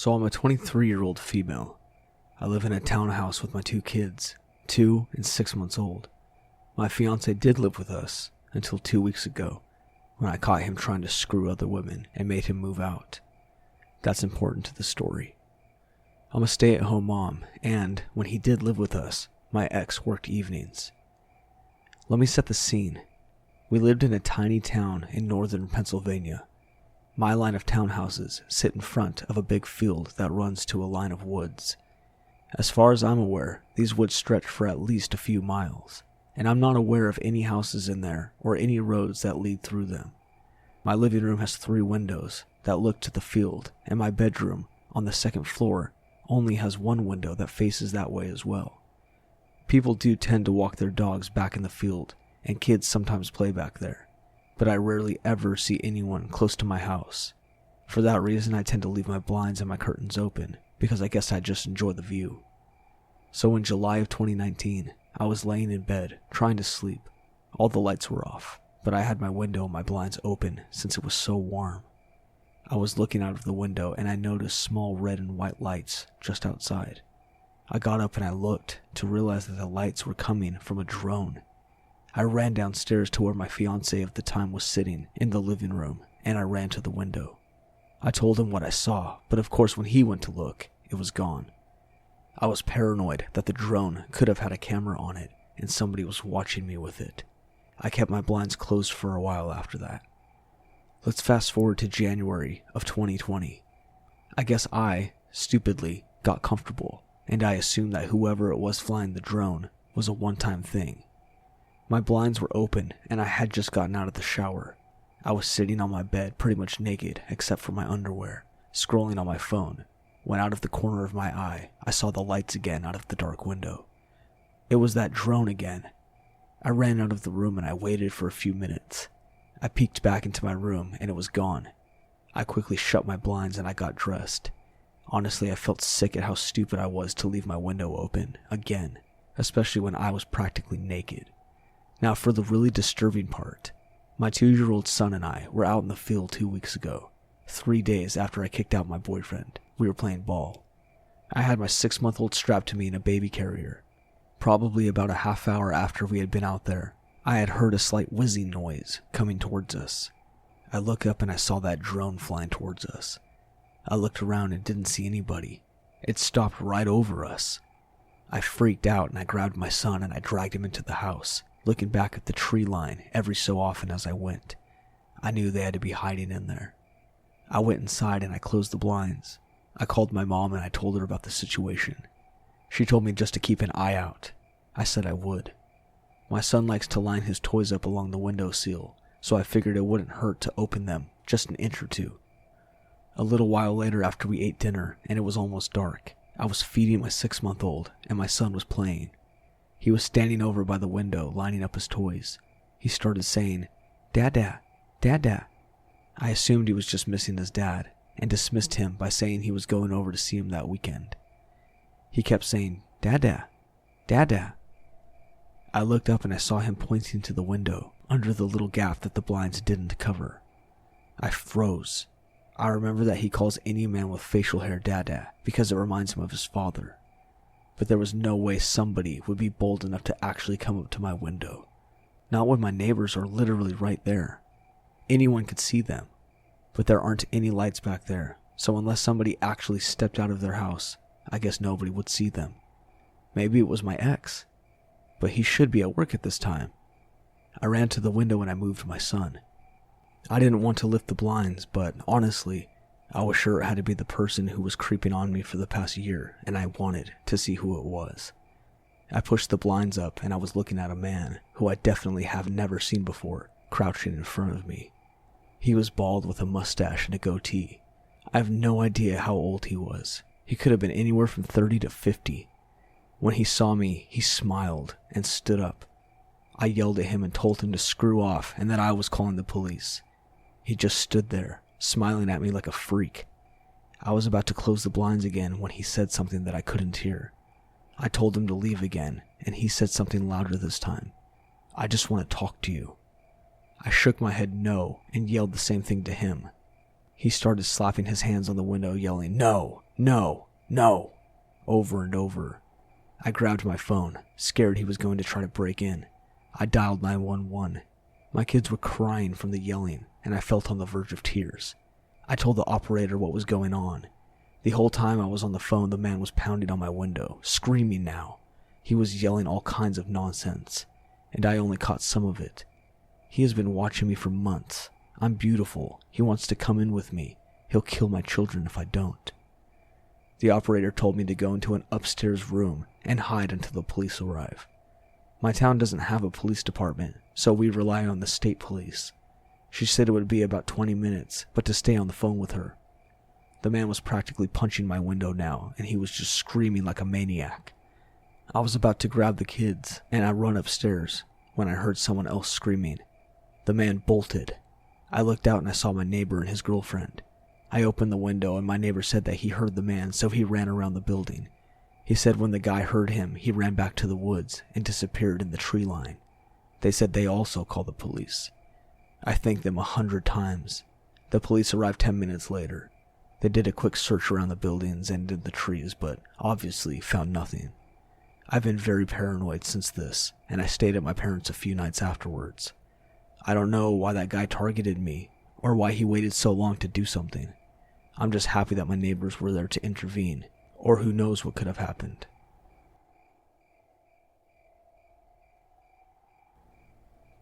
So I'm a 23-year-old female. I live in a townhouse with my 2 kids, 2 and 6 months old. My fiance did live with us until 2 weeks ago, when I caught him trying to screw other women and made him move out. That's important to the story. I'm a stay-at-home mom, and when he did live with us, my ex worked evenings. Let me set the scene. We lived in a tiny town in northern Pennsylvania. My line of townhouses sit in front of a big field that runs to a line of woods. As far as I'm aware, these woods stretch for at least a few miles, and I'm not aware of any houses in there or any roads that lead through them. My living room has 3 windows that look to the field, and my bedroom on the 2nd floor only has 1 window that faces that way as well. People do tend to walk their dogs back in the field, and kids sometimes play back there, but I rarely ever see anyone close to my house. For that reason, I tend to leave my blinds and my curtains open, because I guess I just enjoy the view. So in July of 2019, I was laying in bed, trying to sleep. All the lights were off, but I had my window and my blinds open since it was so warm. I was looking out of the window and I noticed small red and white lights just outside. I got up and I looked to realize that the lights were coming from a drone. I ran downstairs to where my fiance of the time was sitting in the living room, and I ran to the window. I told him what I saw, but of course when he went to look, it was gone. I was paranoid that the drone could have had a camera on it and somebody was watching me with it. I kept my blinds closed for a while after that. Let's fast forward to January of 2020. I guess I, stupidly, got comfortable, and I assumed that whoever it was flying the drone was a one-time thing. My blinds were open, and I had just gotten out of the shower. I was sitting on my bed pretty much naked except for my underwear, scrolling on my phone, when out of the corner of my eye, I saw the lights again out of the dark window. It was that drone again. I ran out of the room and I waited for a few minutes. I peeked back into my room and it was gone. I quickly shut my blinds and I got dressed. Honestly, I felt sick at how stupid I was to leave my window open, again, especially when I was practically naked. Now for the really disturbing part. My 2-year-old son and I were out in the field 2 weeks ago, 3 days after I kicked out my boyfriend. We were playing ball. I had my 6-month-old strapped to me in a baby carrier. Probably about a half hour after we had been out there, I had heard a slight whizzing noise coming towards us. I looked up and I saw that drone flying towards us. I looked around and didn't see anybody. It stopped right over us. I freaked out and I grabbed my son and I dragged him into the house, looking back at the tree line every so often as I went. I knew they had to be hiding in there. I went inside and I closed the blinds. I called my mom and I told her about the situation. She told me just to keep an eye out. I said I would. My son likes to line his toys up along the windowsill, so I figured it wouldn't hurt to open them just an inch or two. A little while later after we ate dinner and it was almost dark, I was feeding my 6-month-old and my son was playing. He was standing over by the window lining up his toys. He started saying, "Dada, Dada." I assumed he was just missing his dad and dismissed him by saying he was going over to see him that weekend. He kept saying, "Dada, Dada." I looked up and I saw him pointing to the window under the little gap that the blinds didn't cover. I froze. I remember that he calls any man with facial hair Dada because it reminds him of his father. But there was no way somebody would be bold enough to actually come up to my window. Not when my neighbors are literally right there. Anyone could see them, but there aren't any lights back there, so unless somebody actually stepped out of their house, I guess nobody would see them. Maybe it was my ex, but he should be at work at this time. I ran to the window and I moved my son. I didn't want to lift the blinds, but honestly, I was sure it had to be the person who was creeping on me for the past year, and I wanted to see who it was. I pushed the blinds up and I was looking at a man who I definitely have never seen before, crouching in front of me. He was bald with a mustache and a goatee. I have no idea how old he was. He could have been anywhere from 30 to 50. When he saw me, he smiled and stood up. I yelled at him and told him to screw off and that I was calling the police. He just stood there, smiling at me like a freak. I was about to close the blinds again when he said something that I couldn't hear. I told him to leave again, and he said something louder this time. "I just want to talk to you." I shook my head no and yelled the same thing to him. He started slapping his hands on the window, yelling, "No, no, no," over and over. I grabbed my phone, scared he was going to try to break in. I dialed 911. My kids were crying from the yelling, and I felt on the verge of tears. I told the operator what was going on. The whole time I was on the phone, the man was pounding on my window, screaming now. He was yelling all kinds of nonsense, and I only caught some of it. He has been watching me for months. I'm beautiful. He wants to come in with me. He'll kill my children if I don't. The operator told me to go into an upstairs room and hide until the police arrive. My town doesn't have a police department, so we rely on the state police. She said it would be about 20 minutes, but to stay on the phone with her. The man was practically punching my window now, and he was just screaming like a maniac. I was about to grab the kids, and I run upstairs when I heard someone else screaming. The man bolted. I looked out and I saw my neighbor and his girlfriend. I opened the window and my neighbor said that he heard the man, so he ran around the building. He said when the guy heard him, he ran back to the woods and disappeared in the tree line. They said they also called the police. I thanked them 100 times. The police arrived 10 minutes later. They did a quick search around the buildings and in the trees, but obviously found nothing. I've been very paranoid since this, and I stayed at my parents' a few nights afterwards. I don't know why that guy targeted me, or why he waited so long to do something. I'm just happy that my neighbors were there to intervene, or who knows what could have happened.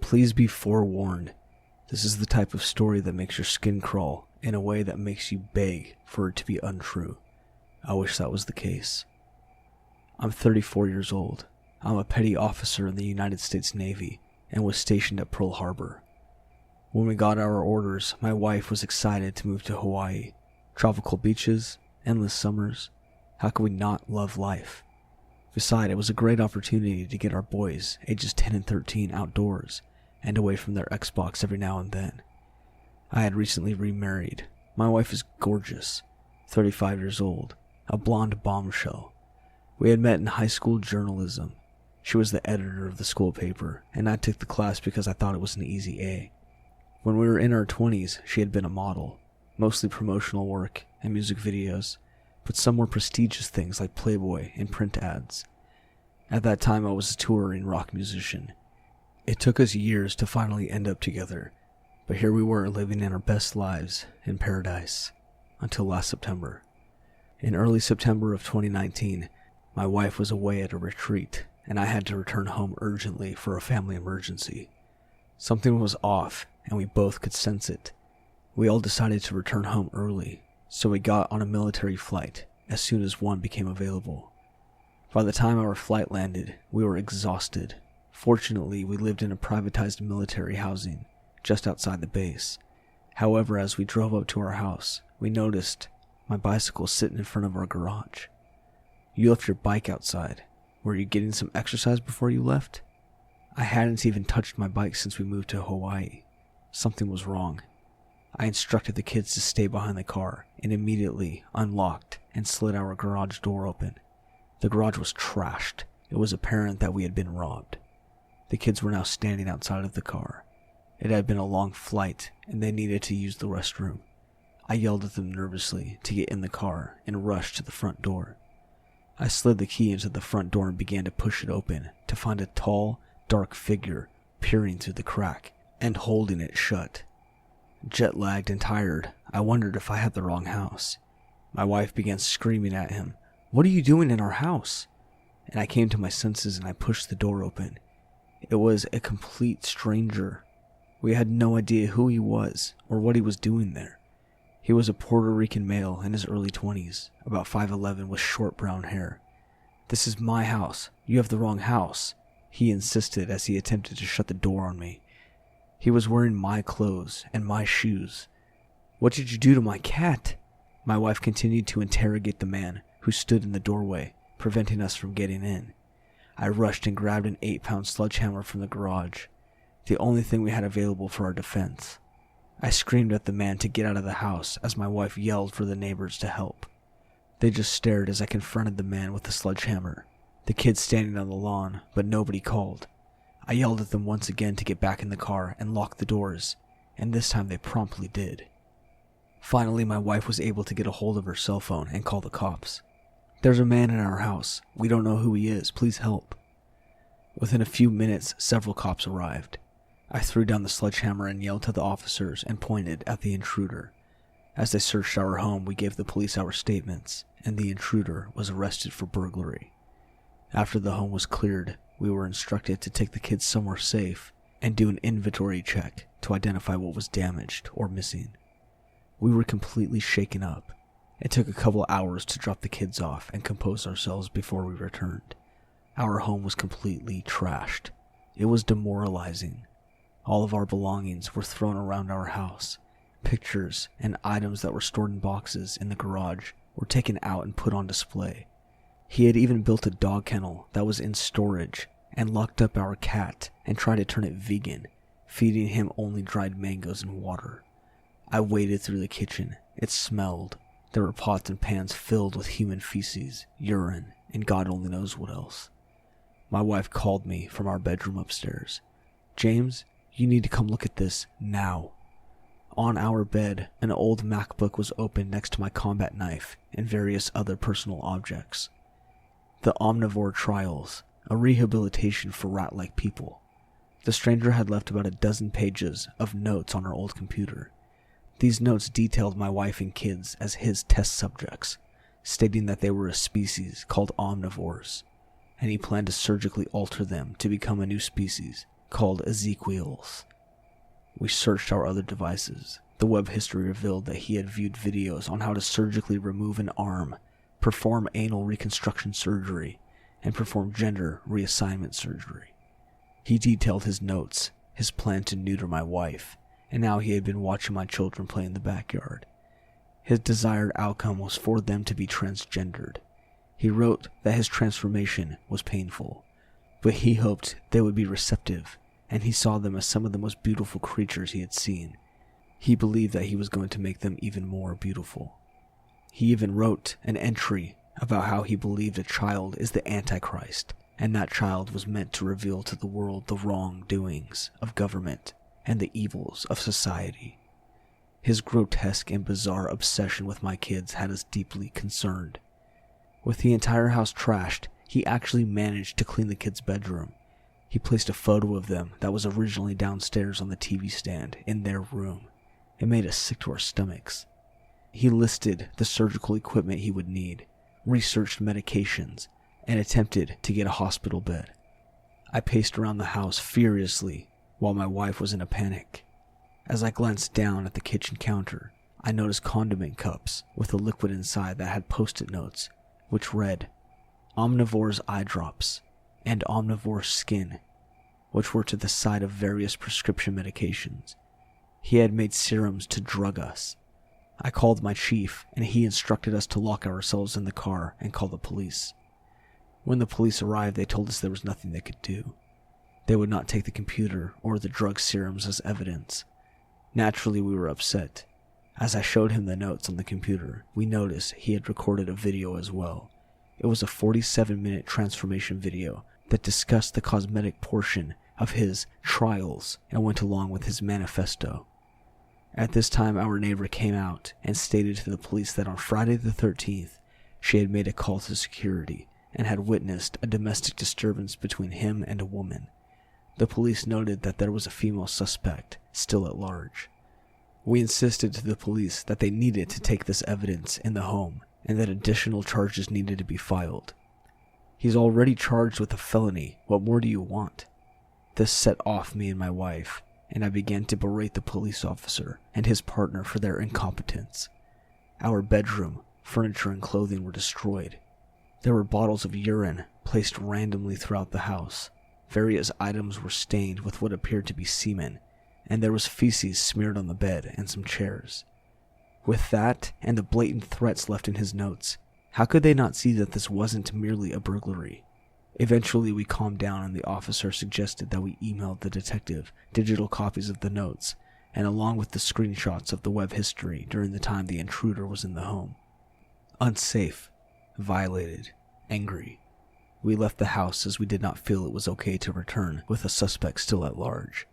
Please be forewarned. This is the type of story that makes your skin crawl in a way that makes you beg for it to be untrue. I wish that was the case. I'm 34 years old. I'm a petty officer in the United States Navy and was stationed at Pearl Harbor. When we got our orders, my wife was excited to move to Hawaii. Tropical beaches, endless summers. How could we not love life? Besides, it was a great opportunity to get our boys, ages 10 and 13, outdoors and away from their Xbox every now and then. I had recently remarried. My wife is gorgeous, 35 years old, a blonde bombshell. We had met in high school journalism. She was the editor of the school paper, and I took the class because I thought it was an easy A. When we were in our 20s, she had been a model, mostly promotional work and music videos, but some more prestigious things like Playboy and print ads. At that time, I was a touring rock musician. It took us years to finally end up together, but here we were living in our best lives in paradise, until last September. In early September of 2019, my wife was away at a retreat, and I had to return home urgently for a family emergency. Something was off, and we both could sense it. We all decided to return home early, so we got on a military flight as soon as one became available. By the time our flight landed, we were exhausted. Fortunately, we lived in a privatized military housing just outside the base. However, as we drove up to our house, we noticed my bicycle sitting in front of our garage. You left your bike outside. Were you getting some exercise before you left? I hadn't even touched my bike since we moved to Hawaii. Something was wrong. I instructed the kids to stay behind the car and immediately unlocked and slid our garage door open. The garage was trashed. It was apparent that we had been robbed. The kids were now standing outside of the car. It had been a long flight and they needed to use the restroom. I yelled at them nervously to get in the car and rushed to the front door. I slid the key into the front door and began to push it open to find a tall, dark figure peering through the crack and holding it shut. Jet-lagged and tired, I wondered if I had the wrong house. My wife began screaming at him, "What are you doing in our house?" And I came to my senses and I pushed the door open. It was a complete stranger. We had no idea who he was or what he was doing there. He was a Puerto Rican male in his early 20s, about 5'11", with short brown hair. "This is my house. You have the wrong house," he insisted as he attempted to shut the door on me. He was wearing my clothes and my shoes. "What did you do to my cat?" My wife continued to interrogate the man who stood in the doorway, preventing us from getting in. I rushed and grabbed an 8-pound sledgehammer from the garage, the only thing we had available for our defense. I screamed at the man to get out of the house as my wife yelled for the neighbors to help. They just stared as I confronted the man with the sledgehammer, the kids standing on the lawn, but nobody called. I yelled at them once again to get back in the car and lock the doors, and this time they promptly did. Finally, my wife was able to get a hold of her cell phone and call the cops. "There's a man in our house. We don't know who he is. Please help." Within a few minutes, several cops arrived. I threw down the sledgehammer and yelled to the officers and pointed at the intruder. As they searched our home, we gave the police our statements, and the intruder was arrested for burglary. After the home was cleared, we were instructed to take the kids somewhere safe and do an inventory check to identify what was damaged or missing. We were completely shaken up. It took a couple hours to drop the kids off and compose ourselves before we returned. Our home was completely trashed. It was demoralizing. All of our belongings were thrown around our house. Pictures and items that were stored in boxes in the garage were taken out and put on display. He had even built a dog kennel that was in storage and locked up our cat and tried to turn it vegan, feeding him only dried mangoes and water. I waded through the kitchen. It smelled. There were pots and pans filled with human feces, urine, and God only knows what else. My wife called me from our bedroom upstairs. "James, you need to come look at this now." On our bed, an old MacBook was open next to my combat knife and various other personal objects. The Omnivore Trials, a rehabilitation for rat-like people. The stranger had left about a dozen pages of notes on our old computer. These notes detailed my wife and kids as his test subjects, stating that they were a species called omnivores, and he planned to surgically alter them to become a new species called Ezekiels. We searched our other devices. The web history revealed that he had viewed videos on how to surgically remove an arm, perform anal reconstruction surgery, and perform gender reassignment surgery. He detailed his notes, his plan to neuter my wife, and now he had been watching my children play in the backyard. His desired outcome was for them to be transgendered. He wrote that his transformation was painful, but he hoped they would be receptive, and he saw them as some of the most beautiful creatures he had seen. He believed that he was going to make them even more beautiful. He even wrote an entry about how he believed a child is the Antichrist, and that child was meant to reveal to the world the wrongdoings of government and the evils of society. His grotesque and bizarre obsession with my kids had us deeply concerned. With the entire house trashed, he actually managed to clean the kids' bedroom. He placed a photo of them that was originally downstairs on the TV stand in their room. It made us sick to our stomachs. He listed the surgical equipment he would need, researched medications, and attempted to get a hospital bed. I paced around the house furiously while my wife was in a panic. As I glanced down at the kitchen counter, I noticed condiment cups with a liquid inside that had post-it notes, which read, "Omnivore's eye drops," and "Omnivore skin," which were to the side of various prescription medications. He had made serums to drug us. I called my chief, and he instructed us to lock ourselves in the car and call the police. When the police arrived, they told us there was nothing they could do. They would not take the computer or the drug serums as evidence. Naturally, we were upset. As I showed him the notes on the computer, we noticed he had recorded a video as well. It was a 47-minute transformation video that discussed the cosmetic portion of his trials and went along with his manifesto. At this time, our neighbor came out and stated to the police that on Friday the 13th, she had made a call to security and had witnessed a domestic disturbance between him and a woman. The police noted that there was a female suspect still at large. We insisted to the police that they needed to take this evidence in the home and that additional charges needed to be filed. "He's already charged with a felony. What more do you want?" This set off me and my wife, and I began to berate the police officer and his partner for their incompetence. Our bedroom, furniture, and clothing were destroyed. There were bottles of urine placed randomly throughout the house. Various items were stained with what appeared to be semen, and there was feces smeared on the bed and some chairs. With that, and the blatant threats left in his notes, how could they not see that this wasn't merely a burglary? Eventually we calmed down, and the officer suggested that we emailed the detective digital copies of the notes, and along with the screenshots of the web history during the time the intruder was in the home. Unsafe, violated, angry, we left the house as we did not feel it was okay to return with a suspect still at large.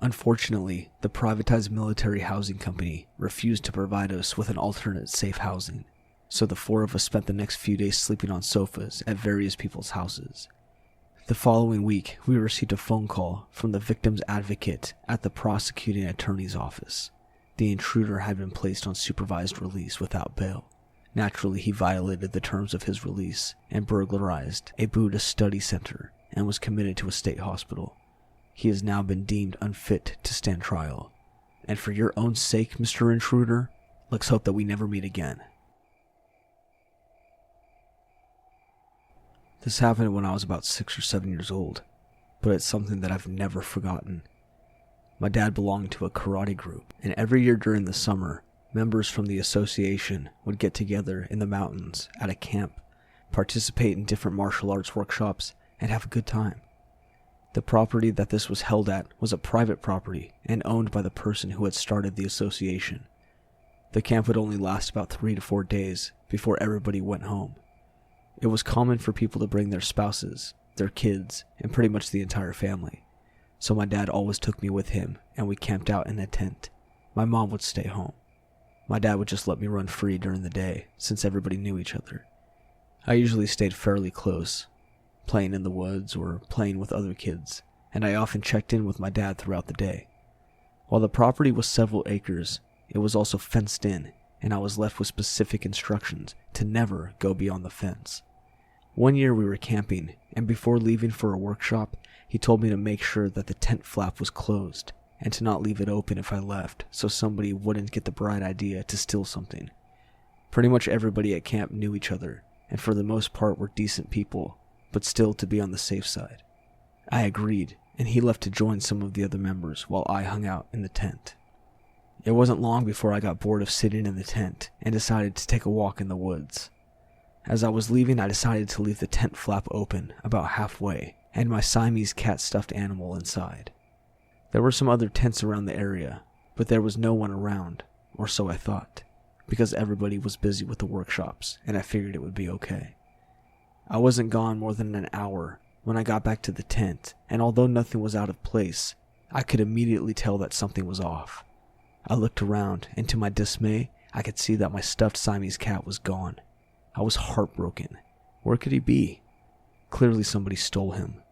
Unfortunately, the privatized military housing company refused to provide us with an alternate safe housing, so the four of us spent the next few days sleeping on sofas at various people's houses. The following week, we received a phone call from the victim's advocate at the prosecuting attorney's office. The intruder had been placed on supervised release without bail. Naturally, he violated the terms of his release and burglarized a Buddhist study center and was committed to a state hospital. He has now been deemed unfit to stand trial. And for your own sake, Mr. Intruder, let's hope that we never meet again. This happened when I was about 6 or 7 years old, but it's something that I've never forgotten. My dad belonged to a karate group, and every year during the summer, members from the association would get together in the mountains at a camp, participate in different martial arts workshops, and have a good time. The property that this was held at was a private property and owned by the person who had started the association. The camp would only last about 3 to 4 days before everybody went home. It was common for people to bring their spouses, their kids, and pretty much the entire family. So my dad always took me with him, and we camped out in a tent. My mom would stay home. My dad would just let me run free during the day, since everybody knew each other. I usually stayed fairly close, playing in the woods or playing with other kids, and I often checked in with my dad throughout the day. While the property was several acres, it was also fenced in, and I was left with specific instructions to never go beyond the fence. One year we were camping, and before leaving for a workshop, he told me to make sure that the tent flap was closed, and to not leave it open if I left, so somebody wouldn't get the bright idea to steal something. Pretty much everybody at camp knew each other, and for the most part were decent people, but still to be on the safe side. I agreed, and he left to join some of the other members while I hung out in the tent. It wasn't long before I got bored of sitting in the tent and decided to take a walk in the woods. As I was leaving, I decided to leave the tent flap open about halfway and my Siamese cat stuffed animal inside. There were some other tents around the area, but there was no one around, or so I thought, because everybody was busy with the workshops and I figured it would be okay. I wasn't gone more than an hour when I got back to the tent, and although nothing was out of place, I could immediately tell that something was off. I looked around, and to my dismay, I could see that my stuffed Siamese cat was gone. I was heartbroken. Where could he be? Clearly somebody stole him.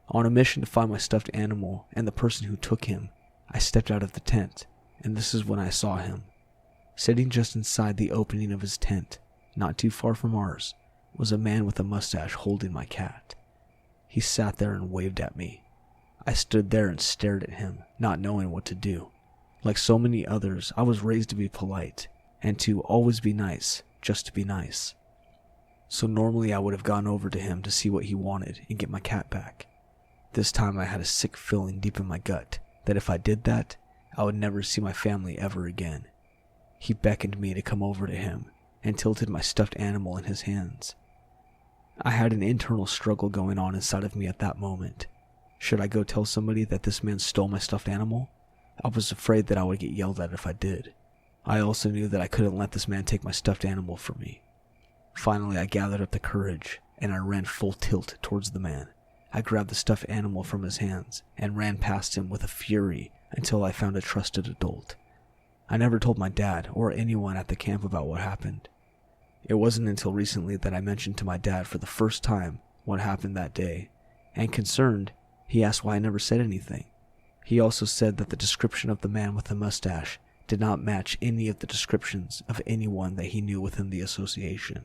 On a mission to find my stuffed animal and the person who took him, I stepped out of the tent, and this is when I saw him. Sitting just inside the opening of his tent, not too far from ours, was a man with a mustache holding my cat. He sat there and waved at me. I stood there and stared at him, not knowing what to do. Like so many others, I was raised to be polite, and to always be nice, just to be nice. So normally I would have gone over to him to see what he wanted and get my cat back. This time I had a sick feeling deep in my gut that if I did that, I would never see my family ever again. He beckoned me to come over to him and tilted my stuffed animal in his hands. I had an internal struggle going on inside of me at that moment. Should I go tell somebody that this man stole my stuffed animal? I was afraid that I would get yelled at if I did. I also knew that I couldn't let this man take my stuffed animal from me. Finally, I gathered up the courage, and I ran full tilt towards the man. I grabbed the stuffed animal from his hands, and ran past him with a fury until I found a trusted adult. I never told my dad or anyone at the camp about what happened. It wasn't until recently that I mentioned to my dad for the first time what happened that day, and concerned, he asked why I never said anything. He also said that the description of the man with the mustache did not match any of the descriptions of anyone that he knew within the association.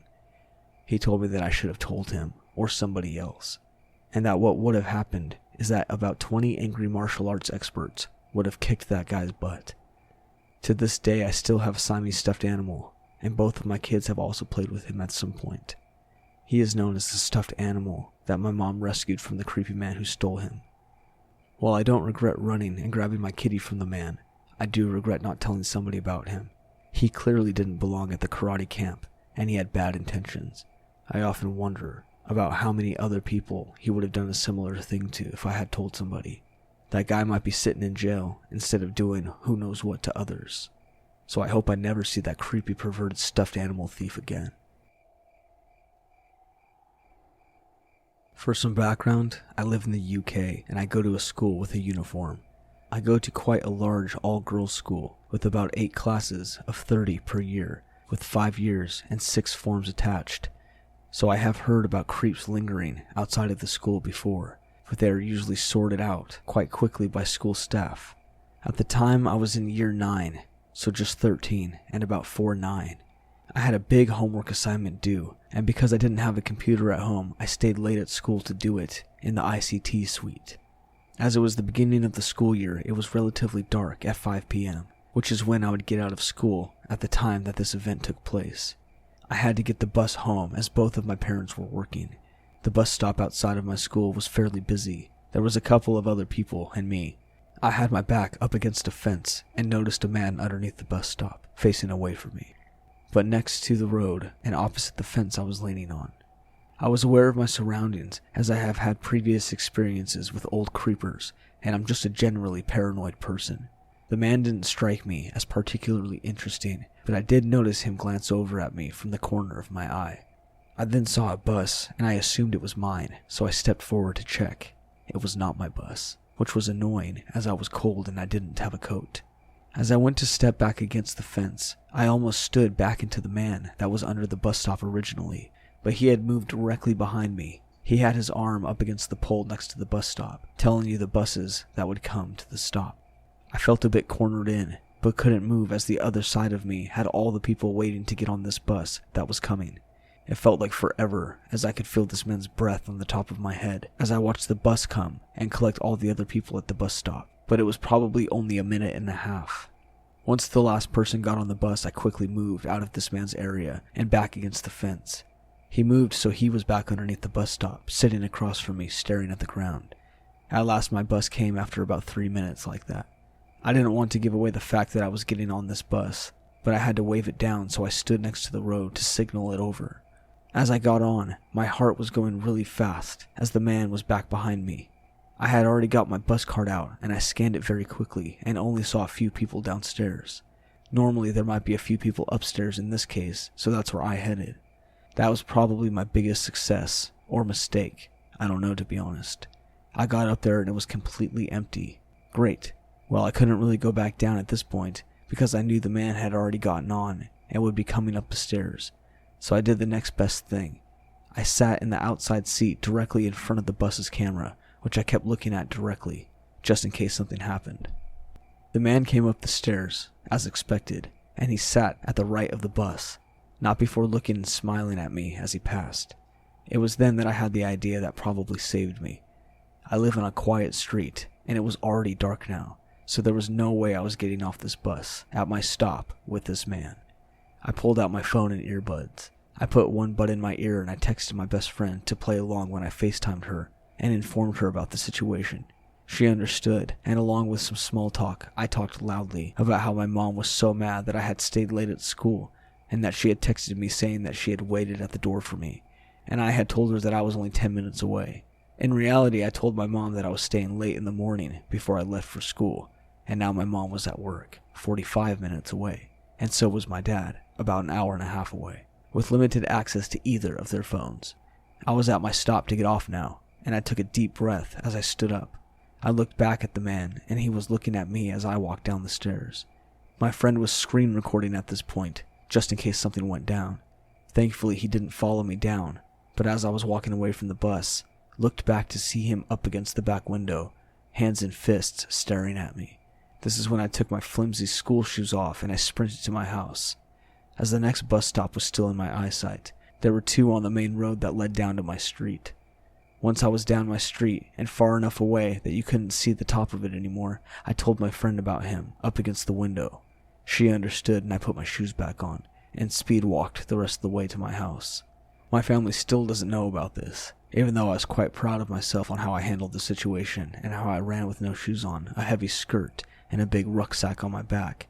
He told me that I should have told him, or somebody else, and that what would have happened is that about 20 angry martial arts experts would have kicked that guy's butt. To this day, I still have a Siamese stuffed animal, and both of my kids have also played with him at some point. He is known as the stuffed animal that my mom rescued from the creepy man who stole him. While I don't regret running and grabbing my kitty from the man, I do regret not telling somebody about him. He clearly didn't belong at the karate camp, and he had bad intentions. I often wonder about how many other people he would have done a similar thing to if I had told somebody. That guy might be sitting in jail instead of doing who knows what to others. So I hope I never see that creepy perverted stuffed animal thief again. For some background, I live in the UK and I go to a school with a uniform. I go to quite a large all-girls school with about 8 classes of 30 per year, with 5 years and 6 forms attached. So I have heard about creeps lingering outside of the school before, but they are usually sorted out quite quickly by school staff. At the time I was in year 9, so just 13 and about 4'9". I had a big homework assignment due, and because I didn't have a computer at home, I stayed late at school to do it in the ICT suite. As it was the beginning of the school year, it was relatively dark at 5 p.m., which is when I would get out of school at the time that this event took place. I had to get the bus home as both of my parents were working. The bus stop outside of my school was fairly busy. There was a couple of other people and me. I had my back up against a fence and noticed a man underneath the bus stop, facing away from me, but next to the road and opposite the fence I was leaning on. I was aware of my surroundings as I have had previous experiences with old creepers, and I'm just a generally paranoid person. The man didn't strike me as particularly interesting, but I did notice him glance over at me from the corner of my eye. I then saw a bus, and I assumed it was mine, so I stepped forward to check. It was not my bus, which was annoying as I was cold and I didn't have a coat. As I went to step back against the fence, I almost stood back into the man that was under the bus stop originally, but he had moved directly behind me. He had his arm up against the pole next to the bus stop, telling you the buses that would come to the stop. I felt a bit cornered in, but couldn't move as the other side of me had all the people waiting to get on this bus that was coming. It felt like forever, as I could feel this man's breath on the top of my head as I watched the bus come and collect all the other people at the bus stop, but it was probably only a minute and a half. Once the last person got on the bus, I quickly moved out of this man's area and back against the fence. He moved so he was back underneath the bus stop, sitting across from me, staring at the ground. At last my bus came after about 3 minutes like that. I didn't want to give away the fact that I was getting on this bus, but I had to wave it down, so I stood next to the road to signal it over. As I got on, my heart was going really fast as the man was back behind me. I had already got my bus card out, and I scanned it very quickly and only saw a few people downstairs. Normally there might be a few people upstairs in this case, so that's where I headed. That was probably my biggest success, or mistake. I don't know, to be honest. I got up there and it was completely empty. Great. Well, I couldn't really go back down at this point because I knew the man had already gotten on and would be coming up the stairs. So I did the next best thing. I sat in the outside seat directly in front of the bus's camera, which I kept looking at directly, just in case something happened. The man came up the stairs, as expected, and he sat at the right of the bus, not before looking and smiling at me as he passed. It was then that I had the idea that probably saved me. I live on a quiet street, and it was already dark now, so there was no way I was getting off this bus at my stop with this man. I pulled out my phone and earbuds. I put one bud in my ear and I texted my best friend to play along when I FaceTimed her and informed her about the situation. She understood, and along with some small talk, I talked loudly about how my mom was so mad that I had stayed late at school and that she had texted me saying that she had waited at the door for me, and I had told her that I was only 10 minutes away. In reality, I told my mom that I was staying late in the morning before I left for school, and now my mom was at work, 45 minutes away, and so was my dad, about an hour and a half away, with limited access to either of their phones. I was at my stop to get off now, and I took a deep breath as I stood up. I looked back at the man, and he was looking at me as I walked down the stairs. My friend was screen recording at this point, just in case something went down. Thankfully, he didn't follow me down, but as I was walking away from the bus, looked back to see him up against the back window, hands in fists staring at me. This is when I took my flimsy school shoes off and I sprinted to my house. As the next bus stop was still in my eyesight, there were 2 on the main road that led down to my street. Once I was down my street and far enough away that you couldn't see the top of it anymore, I told my friend about him up against the window. She understood and I put my shoes back on and speed walked the rest of the way to my house. My family still doesn't know about this, even though I was quite proud of myself on how I handled the situation and how I ran with no shoes on, a heavy skirt, and a big rucksack on my back.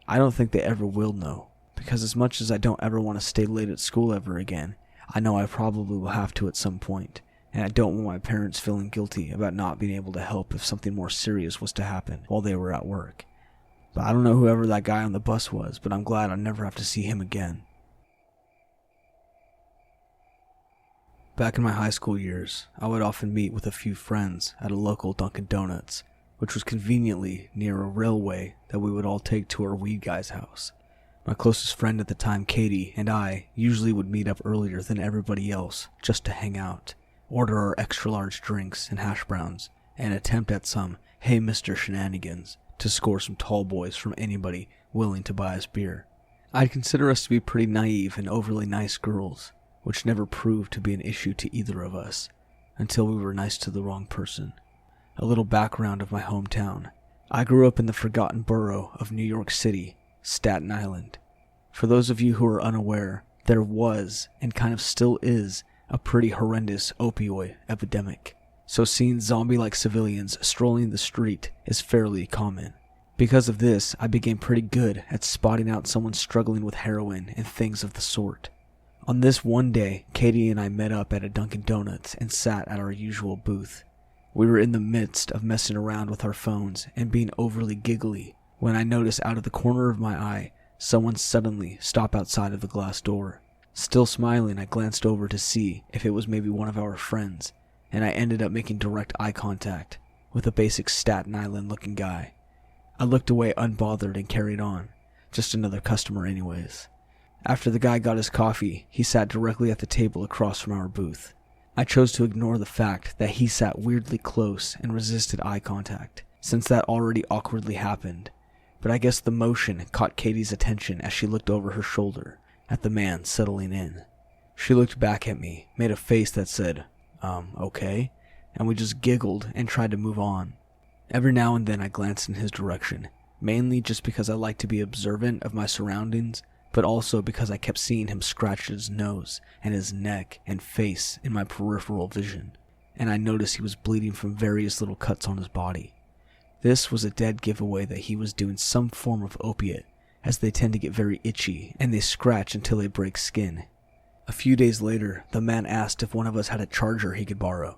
I don't think they ever will know, because as much as I don't ever want to stay late at school ever again, I know I probably will have to at some point, and I don't want my parents feeling guilty about not being able to help if something more serious was to happen while they were at work. But I don't know whoever that guy on the bus was, but I'm glad I never have to see him again. Back in my high school years, I would often meet with a few friends at a local Dunkin' Donuts, which was conveniently near a railway that we would all take to our weed guy's house. My closest friend at the time, Katie, and I usually would meet up earlier than everybody else just to hang out, order our extra large drinks and hash browns, and attempt at some "Hey Mr. Shenanigans" to score some tall boys from anybody willing to buy us beer. I'd consider us to be pretty naive and overly nice girls, which never proved to be an issue to either of us, until we were nice to the wrong person. A little background of my hometown. I grew up in the forgotten borough of New York City, Staten Island. For those of you who are unaware, there was, and kind of still is, a pretty horrendous opioid epidemic. So seeing zombie-like civilians strolling the street is fairly common. Because of this, I became pretty good at spotting out someone struggling with heroin and things of the sort. On this one day, Katie and I met up at a Dunkin' Donuts and sat at our usual booth. We were in the midst of messing around with our phones and being overly giggly when I noticed out of the corner of my eye someone suddenly stop outside of the glass door. Still smiling, I glanced over to see if it was maybe one of our friends, and I ended up making direct eye contact with a basic Staten Island looking guy. I looked away unbothered and carried on, just another customer anyways. After the guy got his coffee, he sat directly at the table across from our booth. I chose to ignore the fact that he sat weirdly close and resisted eye contact, since that already awkwardly happened, but I guess the motion caught Katie's attention as she looked over her shoulder at the man settling in. She looked back at me, made a face that said, okay, and we just giggled and tried to move on. Every now and then I glanced in his direction, mainly just because I like to be observant of my surroundings, but also because I kept seeing him scratch his nose and his neck and face in my peripheral vision, and I noticed he was bleeding from various little cuts on his body. This was a dead giveaway that he was doing some form of opiate, as they tend to get very itchy and they scratch until they break skin. A few days later, the man asked if one of us had a charger he could borrow.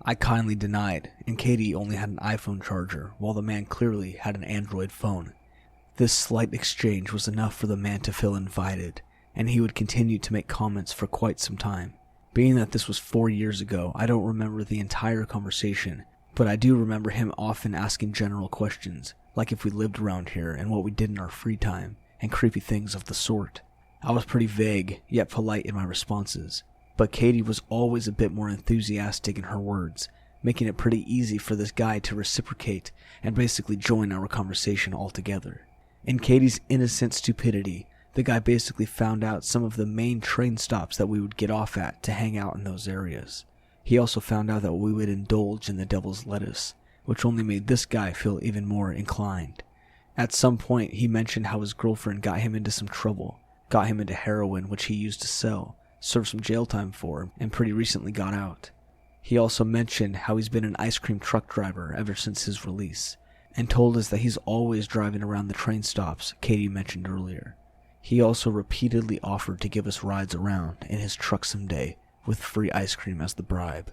I kindly denied, and Katie only had an iPhone charger, while the man clearly had an Android phone. This slight exchange was enough for the man to feel invited, and he would continue to make comments for quite some time. Being that this was 4 years ago, I don't remember the entire conversation, but I do remember him often asking general questions, like if we lived around here and what we did in our free time, and creepy things of the sort. I was pretty vague, yet polite in my responses, but Katie was always a bit more enthusiastic in her words, making it pretty easy for this guy to reciprocate and basically join our conversation altogether. In Katie's innocent stupidity, the guy basically found out some of the main train stops that we would get off at to hang out in those areas. He also found out that we would indulge in the devil's lettuce, which only made this guy feel even more inclined. At some point, he mentioned how his girlfriend got him into some trouble, got him into heroin which he used to sell, served some jail time for, and pretty recently got out. He also mentioned how he's been an ice cream truck driver ever since his release, and told us that he's always driving around the train stops Katie mentioned earlier. He also repeatedly offered to give us rides around in his truck someday, with free ice cream as the bribe.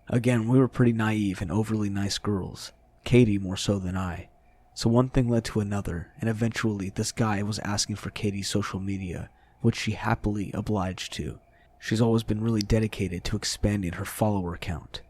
Again, we were pretty naive and overly nice girls, Katie more so than I. So one thing led to another, and eventually this guy was asking for Katie's social media, which she happily obliged to. She's always been really dedicated to expanding her follower count.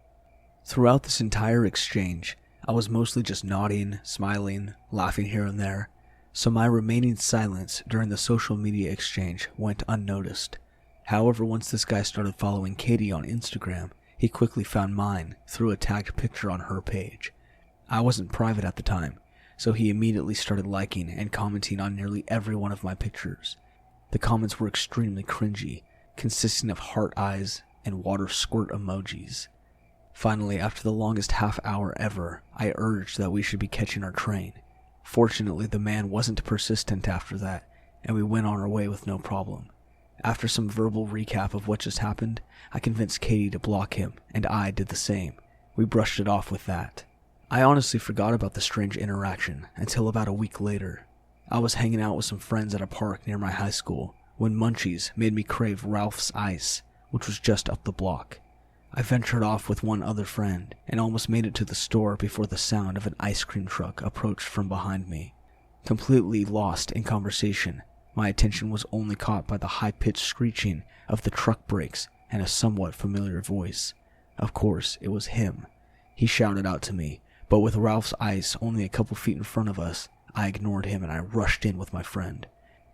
Throughout this entire exchange, I was mostly just nodding, smiling, laughing here and there, so my remaining silence during the social media exchange went unnoticed. However, once this guy started following Katie on Instagram, he quickly found mine through a tagged picture on her page. I wasn't private at the time, so he immediately started liking and commenting on nearly every one of my pictures. The comments were extremely cringy, consisting of heart eyes and water squirt emojis. Finally, after the longest half hour ever, I urged that we should be catching our train. Fortunately, the man wasn't persistent after that, and we went on our way with no problem. After some verbal recap of what just happened, I convinced Katie to block him, and I did the same. We brushed it off with that. I honestly forgot about the strange interaction until about a week later. I was hanging out with some friends at a park near my high school when munchies made me crave Ralph's Ice, which was just up the block. I ventured off with one other friend and almost made it to the store before the sound of an ice cream truck approached from behind me. Completely lost in conversation, my attention was only caught by the high-pitched screeching of the truck brakes and a somewhat familiar voice. Of course, it was him. He shouted out to me, But with Ralph's ice only a couple feet in front of us, I ignored him and I rushed in with my friend.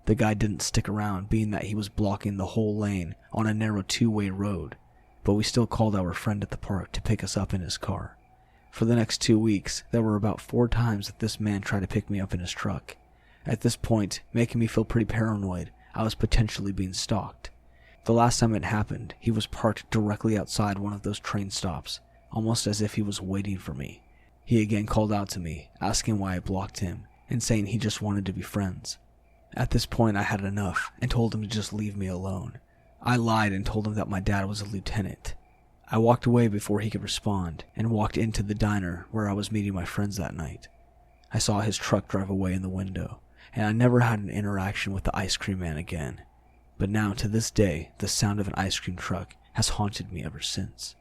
The guy didn't stick around, being that he was blocking the whole lane on a narrow two-way road, but we still called our friend at the park to pick us up in his car. For the next 2 weeks, there were about 4 times that this man tried to pick me up in his truck. At this point, making me feel pretty paranoid, I was potentially being stalked. The last time it happened, he was parked directly outside one of those train stops, almost as if he was waiting for me. He again called out to me, asking why I blocked him, and saying he just wanted to be friends. At this point, I had enough and told him to just leave me alone. I lied and told him that my dad was a lieutenant. I walked away before he could respond and walked into the diner where I was meeting my friends that night. I saw his truck drive away in the window, and I never had an interaction with the ice cream man again. But now, to this day, the sound of an ice cream truck has haunted me ever since.